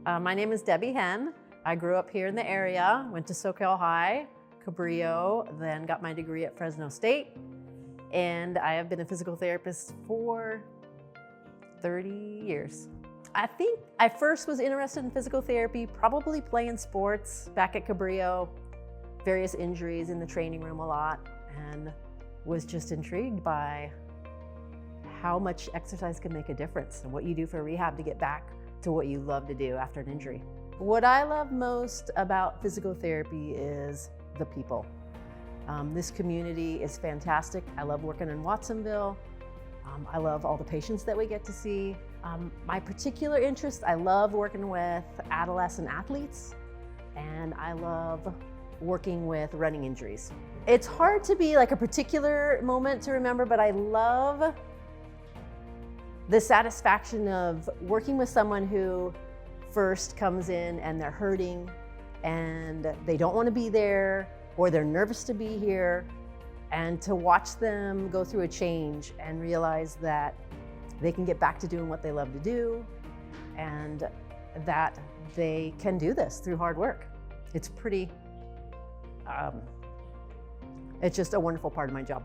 My name is Debbie Henn. I grew up here in the area, went to Soquel High, Cabrillo, then got my degree at Fresno State. And I have been a physical therapist for 30 years. I think I first was interested in physical therapy, probably playing sports back at Cabrillo, various injuries in the training room a lot, and was just intrigued by how much exercise can make a difference and what you do for rehab to get back to what you love to do after an injury. What I love most about physical therapy is the people. This community is fantastic. I love working in Watsonville. I love all the patients that we get to see. My particular interest, I love working with adolescent athletes, and I love working with running injuries. It's hard to be like a particular moment to remember, but I love the satisfaction of working with someone who first comes in and they're hurting and they don't want to be there, or they're nervous to be here, and to watch them go through a change and realize that they can get back to doing what they love to do and that they can do this through hard work. It's pretty, it's just a wonderful part of my job.